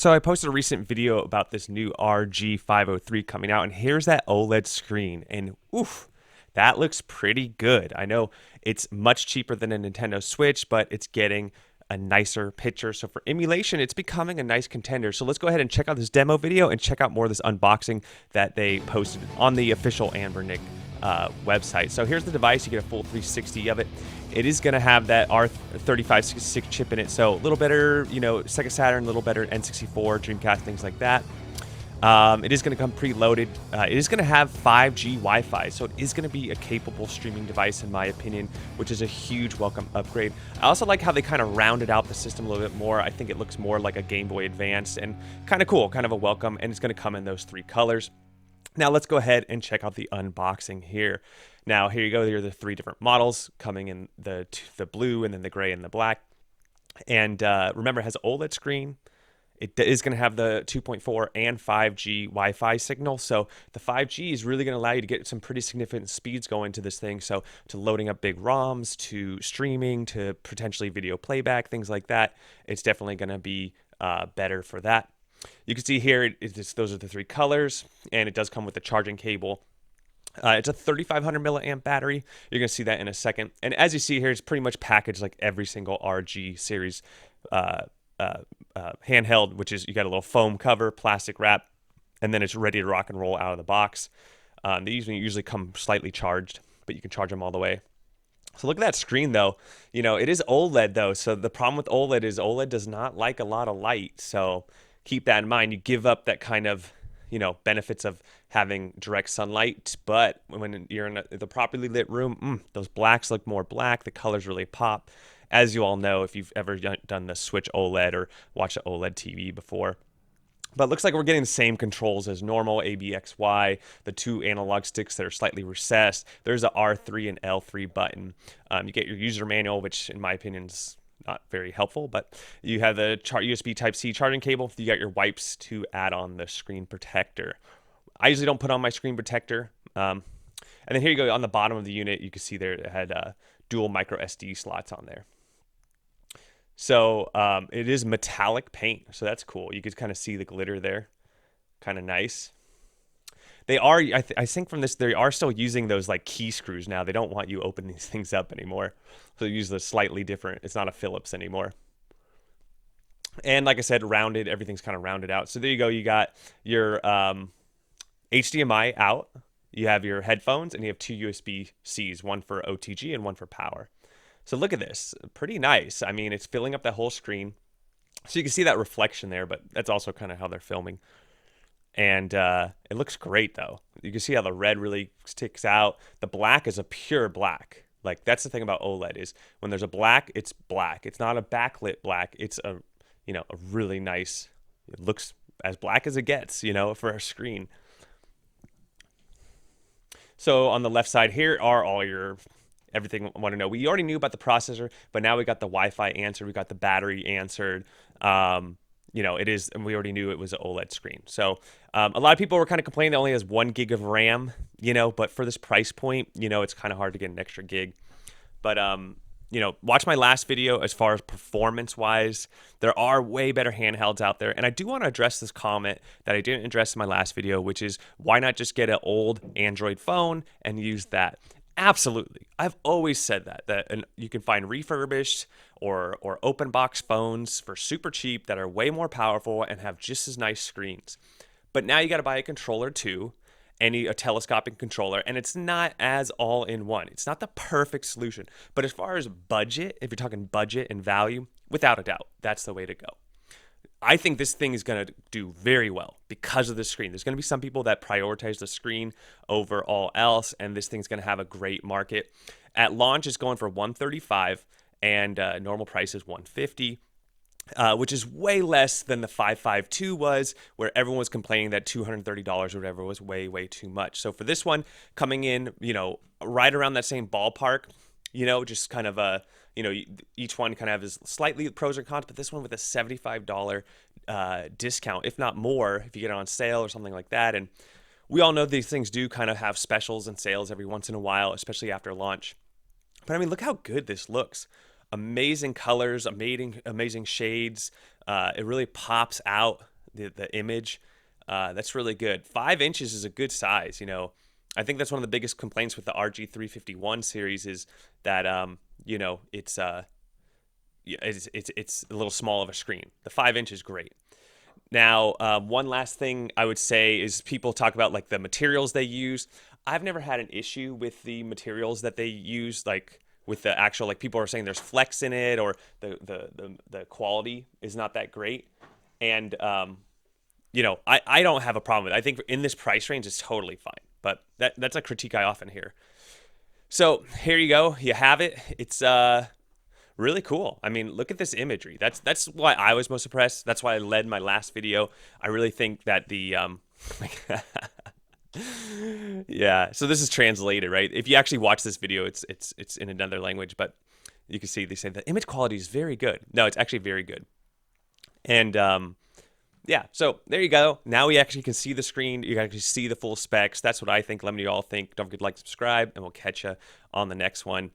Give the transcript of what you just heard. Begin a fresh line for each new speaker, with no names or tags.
So I posted a recent video about this new RG503 coming out, and here's that OLED screen, and oof, that looks pretty good. I know it's much cheaper than a Nintendo Switch, but it's getting a nicer picture. So for emulation, it's becoming a nice contender. So let's go ahead and check out this demo video and check out more of this unboxing that they posted on the official ANBERNIC website. So here's the device. You get a full 360 of it. It is going to have that R3566 chip in it, so a little better, Sega Saturn, a little better N64, Dreamcast, things like that. It is going to come preloaded. It is going to have 5G Wi-Fi, so it is going to be a capable streaming device, in my opinion, which is a huge welcome upgrade. I also like how they kind of rounded out the system a little bit more. I think it looks more like a Game Boy Advance, and kind of cool, kind of a welcome, and it's going to come in those 3 colors. Now let's go ahead and check out the unboxing here. Now here you go. There are the 3 different models coming in the blue, and then the gray and the black. And remember, it has an OLED screen. It is going to have the 2.4 and 5G Wi-Fi signal. So the 5G is really going to allow you to get some pretty significant speeds going to this thing. So to loading up big ROMs, to streaming, to potentially video playback, things like that. It's definitely going to be better for that. You can see here, those are the 3 colors, and it does come with the charging cable. It's a 3,500 milliamp battery. You're going to see that in a second. And as you see here, it's pretty much packaged like every single RG series handheld, which is you got a little foam cover, plastic wrap, and then it's ready to rock and roll out of the box. They usually come slightly charged, but you can charge them all the way. So look at that screen, though. It is OLED, though. So the problem with OLED is OLED does not like a lot of light. So keep that in mind. You give up that kind of, benefits of having direct sunlight, but when you're in the properly lit room, those blacks look more black. The colors really pop, as you all know if you've ever done the Switch OLED or watched an OLED TV before. But it looks like we're getting the same controls as normal, A, B, X, Y, the 2 analog sticks that are slightly recessed. There's a R3 and L3 button. You get your user manual, which in my opinion is not very helpful, but you have the USB Type-C charging cable. You got your wipes to add on the screen protector. I usually don't put on my screen protector. And then here you go on the bottom of the unit. You can see there it had dual micro SD slots on there. So it is metallic paint, so that's cool. You could kind of see the glitter there, kind of nice. They are, I think from this, they are still using those like key screws now. They don't want you opening these things up anymore. So they use the slightly different, it's not a Phillips anymore. And like I said, rounded, everything's kind of rounded out. So there you go. You got your HDMI out. You have your headphones, and you have 2 USB-Cs, one for OTG and one for power. So look at this, pretty nice. I mean, it's filling up that whole screen. So you can see that reflection there, but that's also kind of how they're filming. And it looks great, though. You can see how the red really sticks out. The black is a pure black. Like, that's the thing about OLED is when there's a black, it's black. It's not a backlit black. It's a really nice, it looks as black as it gets, for a screen. So on the left side here are all your everything I want to know. We already knew about the processor, but now we got the Wi-Fi answered. We got the battery answered. It is, and we already knew it was an OLED screen. So a lot of people were kind of complaining that it only has 1 gig of RAM, but for this price point, it's kind of hard to get an extra gig. But, watch my last video as far as performance-wise. There are way better handhelds out there. And I do want to address this comment that I didn't address in my last video, which is why not just get an old Android phone and use that? Absolutely. I've always said that you can find refurbished or open box phones for super cheap that are way more powerful and have just as nice screens. But now you got to buy a controller too, and a telescopic controller, and it's not as all in one. It's not the perfect solution. But as far as budget, if you're talking budget and value, without a doubt, that's the way to go. I think this thing is going to do very well because of the screen. There's going to be some people that prioritize the screen over all else, and this thing's going to have a great market. At launch, it's going for $135, and normal price is $150, which is way less than the 552 was, where everyone was complaining that $230 or whatever was way, way too much. So for this one, coming in, right around that same ballpark, just kind of a, each one kind of has slightly pros and cons, but this one with a $75 discount, if not more, if you get it on sale or something like that. And we all know these things do kind of have specials and sales every once in a while, especially after launch. But I mean, look how good this looks. Amazing colors, amazing shades. It really pops out. the image. That's really good. 5 inches is a good size. I think that's one of the biggest complaints with the RG351 series is that it's a little small of a screen. The 5 inch is great. Now, one last thing I would say is people talk about like the materials they use. I've never had an issue with the materials that they use, like with the actual, like people are saying there's flex in it, or the quality is not that great. And I don't have a problem with it. I think in this price range it's totally fine. But that's a critique I often hear. So here you go. You have it. It's really cool. I mean, look at this imagery. That's why I was most impressed. That's why I led my last video. I really think that the yeah. So this is translated, right? If you actually watch this video, it's in another language, but you can see they say the image quality is very good. No, it's actually very good. And yeah, so there you go. Now we actually can see the screen. You can actually see the full specs. That's what I think. Let me know what you all think. Don't forget to like, subscribe, and we'll catch you on the next one.